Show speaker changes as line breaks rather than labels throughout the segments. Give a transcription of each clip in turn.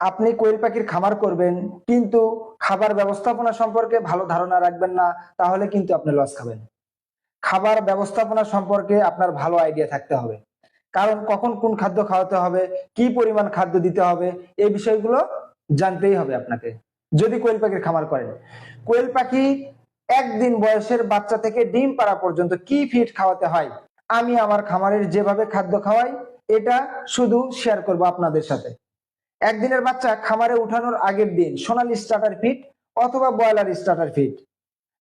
আপনি কোয়েল পাখির খামার করবেন কিন্তু খাবার ব্যবস্থাপনা সম্পর্কে ভালো ধারণা রাখবেন না, তাহলে কিন্তু আপনি লস খাবেন। খাবার ব্যবস্থাপনা সম্পর্কে আপনার ভালো আইডিয়া থাকতে হবে, কারণ কখন কোন খাদ্য খাওয়াতে হবে, কি পরিমাণ খাদ্য দিতে হবে, এই বিষয়গুলো জানতেই হবে আপনাকে যদি কোয়েল পাখির খামার করেন। কোয়েল পাখি একদিন বয়সের বাচ্চা থেকে ডিম পাড়া পর্যন্ত কি ফিড খাওয়াতে হয় আমি আমার খামারের যেভাবে খাদ্য খাওয়াই এটা শুধু শেয়ার করব আপনাদের সাথে। একদিনের বাচ্চা খামারে উঠানোর আগের দিন সোনালী স্টার্টার ফিড অথবা ব্রয়লার স্টার্টার ফিড,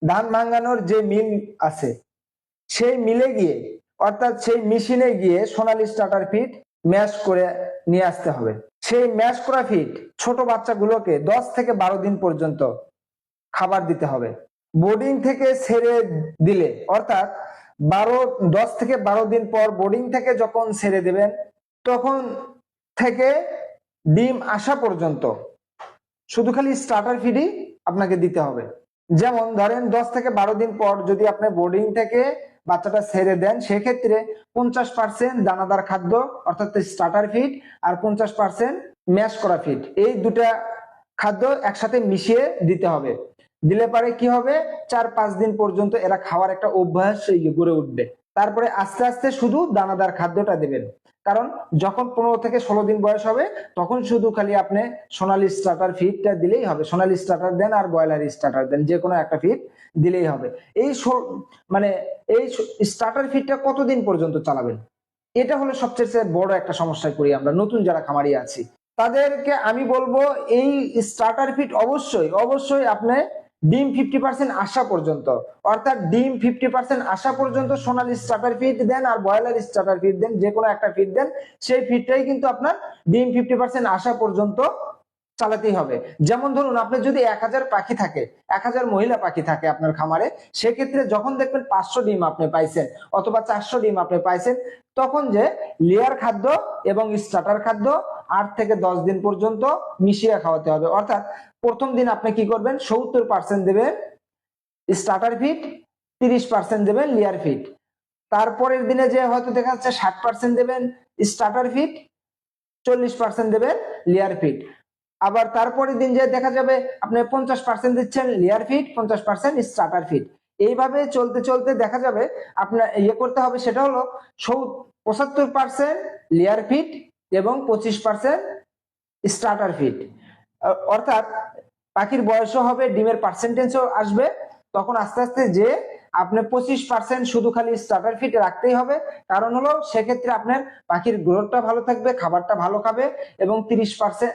ধান ভাঙানোর যে মিল আছে সেই মিলে গিয়ে অর্থাৎ সেই মেশিনে গিয়ে সোনালী স্টার্টার ফিড ম্যাশ করে নিয়ে আসতে হবে। সেই ম্যাশ করা ফিড ছোট বাচ্চাগুলোকে 10 থেকে 12 দিন পর্যন্ত খাবার দিতে হবে। বোর্ডিং থেকে ছেড়ে দিলে অর্থাৎ 10 থেকে 12 দিন পর বোর্ডিং থেকে যখন ছেড়ে দেবেন তখন থেকে ডিম আসা পর্যন্ত শুধু খালি স্টার্টার ফিডই আপনাকে দিতে হবে। যেমন ধরেন 10 থেকে 12 দিন পর যদি আপনি বোর্ডিং থেকে বাচ্চাটা ছেড়ে দেন, সেক্ষেত্রে 50% দানাদার খাদ্য অর্থাৎ স্টার্টার ফিড আর 50% ম্যাশ করা ফিড, এই দুটা খাদ্য একসাথে মিশিয়ে দিতে হবে। দিলে পারে কি হবে, 4-5 দিন পর্যন্ত এরা খাওয়ার একটা অভ্যাস গড়ে উঠবে। তারপরে আস্তে আস্তে শুধু দানাদার খাদ্যটা দেবেন, কারণ যখন 15 থেকে 16 দিন বয়স হবে তখন শুধু খালি আপনি সোনালী স্টার্টার ফিডটা দিলেই হবে। সোনালী স্টার্টার দেন আর ব্রয়লার স্টার্টার দেন, যে কোনো একটা ফিড দিলেই হবে। এই মানে এই স্টার্টার ফিডটা কতদিন পর্যন্ত চালাবেন, এটা হলো সবচেয়ে বড় একটা সমস্যায় পড়ি আমরা নতুন যারা খামারি আছি। তাদেরকে আমি বলবো এই স্টার্টার ফিড অবশ্যই অবশ্যই আপনি ডিম 50% আসা পর্যন্ত, অর্থাৎ ডিম 50% আসা পর্যন্ত সোনালী স্টার্টার ফিড দেন আর ব্রয়লার স্টার্টার ফিড দেন, যে কোনো একটা ফিড দেন। সেই ফিডটাই কিন্তু আপনার ডিম 50% আসা পর্যন্ত চালাতেই হবে। যেমন ধরুন আপনি যদি 1000 পাখি থাকে, 1000 মহিলা পাখি থাকে আপনার খামারে, সেক্ষেত্রে যখন দেখবেন 500 ডিম আপনি পাইছেন অথবা 400 ডিম আপনি পাইছেন, তখন যে লেয়ার খাদ্য এবং স্টার্টার খাদ্য 8 থেকে 10 দিন পর্যন্ত মিশিয়ে খাওয়াতে হবে। অর্থাৎ প্রথম দিন আপনি কি করবেন, 70% দেবেন স্টার্টার ফিড, 30% দেবেন লেয়ার ফিড। তারপরের দিনে যে হয়তো দেখা যাচ্ছে 60% দেবেন স্টার্টার ফিড, 40% দেবেন লেয়ার ফিড। আবার তারপরের দিন যে দেখা যাবে আপনি 50% দিচ্ছেন লেয়ার ফিড, 50% স্টার্টার ফিড। এইভাবে চলতে চলতে দেখা যাবে আপনার করতে হবে, সেটা হলো 75% লেয়ার ফিড এবং 25% স্টার্টার ফিড। অর্থাৎ পাখির বয়সও হবে, ডিমের পার্সেন্টেজও আসবে, তখন আস্তে আস্তে যে আপনি 25% শুধু খালি স্টার্টার ফিড রাখতেই হবে। কারণ হলো সেক্ষেত্রে আপনার পাখির গ্রোথটা ভালো থাকবে, খাবারটা ভালো খাবে এবং 30%